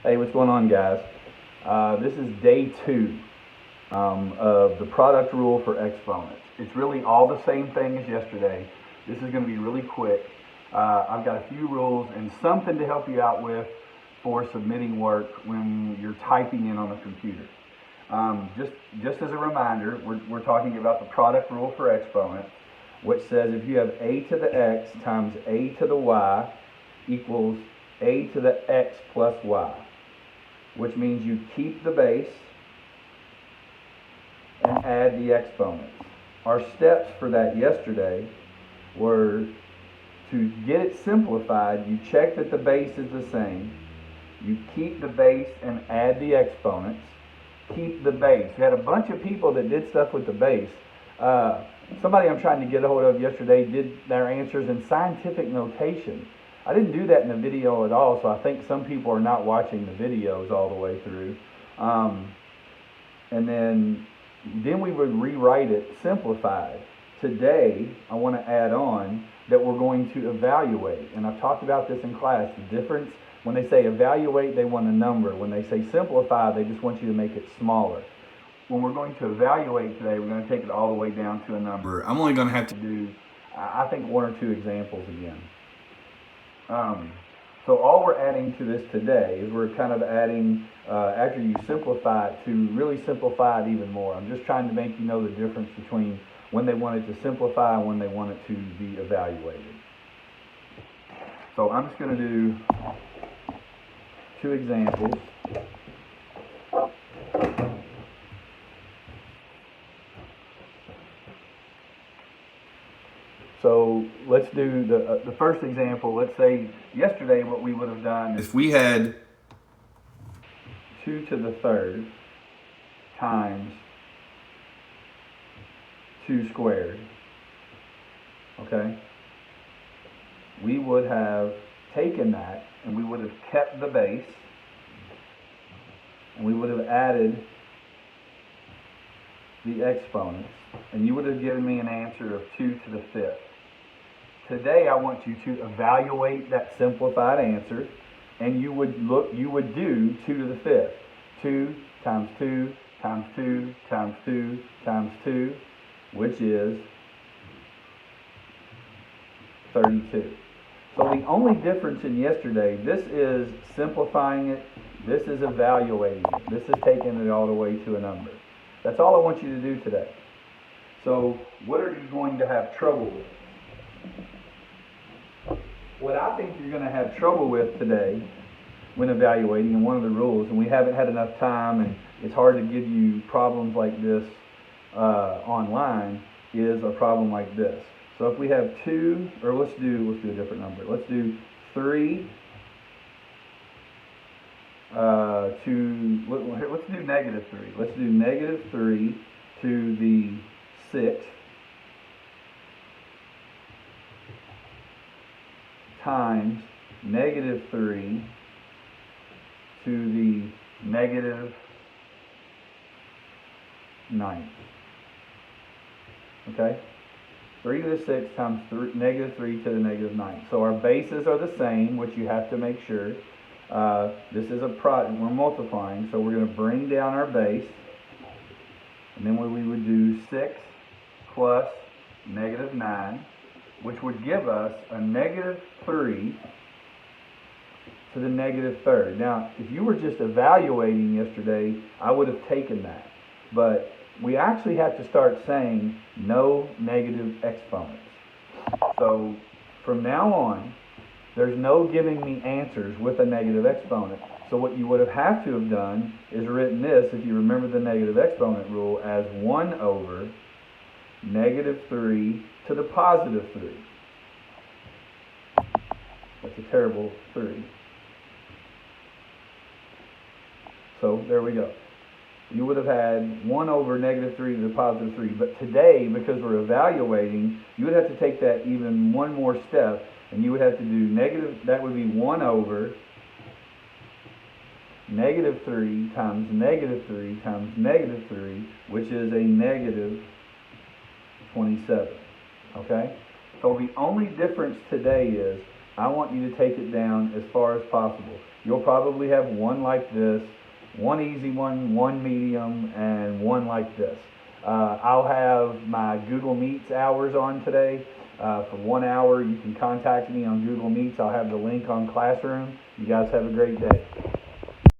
Hey, what's going on, guys? This is day 2 of the product rule for exponents. It's really all the same thing as yesterday. This is going to be really quick. I've got a few rules and something to help you out with for submitting work when you're typing in on a computer. Just as a reminder, we're talking about the product rule for exponents, which says if you have a to the x times a to the y equals a to the x plus y, which means you keep the base and add the exponents. Our steps for that yesterday were to get it simplified. You check that the base is the same. You keep the base and add the exponents. Keep the base. We had a bunch of people that did stuff with the base. Somebody I'm trying to get a hold of yesterday did their answers in scientific notation. I didn't do that in the video at all, so I think some people are not watching the videos all the way through. And then we would rewrite it simplified. Today, I want to add on that we're going to evaluate. And I've talked about this in class. The difference, when they say evaluate, they want a number. When they say simplify, they just want you to make it smaller. When we're going to evaluate today, we're going to take it all the way down to a number. I'm only going to have to do, I think, 1 or 2 examples again. So all we're adding to this today is we're kind of adding, after you simplify it, to really simplify it even more. I'm just trying to make you know the difference between when they want it to simplify and when they want it to be evaluated. So I'm just going to do 2 examples. So let's do the first example. Let's say yesterday what we would have done is if we had 2 to the third times 2 squared, okay? We would have taken that and we would have kept the base and we would have added the exponents, and you would have given me an answer of 2 to the 5th. Today I want you to evaluate that simplified answer, and you would do 2 to the 5th. 2 times 2 times 2 times 2 times 2, which is 32. So the only difference in yesterday, this is simplifying it, this is evaluating it, this is taking it all the way to a number. That's all I want you to do today. So what are you going to have trouble with? What I think you're going to have trouble with today when evaluating, and one of the rules, and we haven't had enough time and it's hard to give you problems like this online, is a problem like this. So if we have 2, or let's do a different number. Let's do 3 let's do negative 3. Let's do negative 3 to the 6th times negative 3 to the negative 9th. Okay? 3 to the 6th times negative 3 to the negative 9th. So our bases are the same, which you have to make sure. This is a product, we're multiplying, so we're going to bring down our base, and then we would do 6 plus negative 9, which would give us a negative 3 to the negative third. Now, if you were just evaluating yesterday, I would have taken that, but we actually have to start saying no negative exponents. So from now on, there's no giving me answers with a negative exponent. So what you would have to have done is written this, if you remember the negative exponent rule, as 1 over negative 3 to the positive 3. That's a terrible 3. So there we go. You would have had 1 over negative 3 to the positive 3. But today, because we're evaluating, you would have to take that even one more step, and you would have to do negative, that would be 1 over negative 3 times negative 3 times negative 3, which is a negative 27. Okay? So the only difference today is I want you to take it down as far as possible. you'll probably have one like this, one easy one medium, and one like this. I'll have my Google Meets hours on today. For 1 hour, you can contact me on Google Meets. I'll have the link on Classroom. You guys have a great day.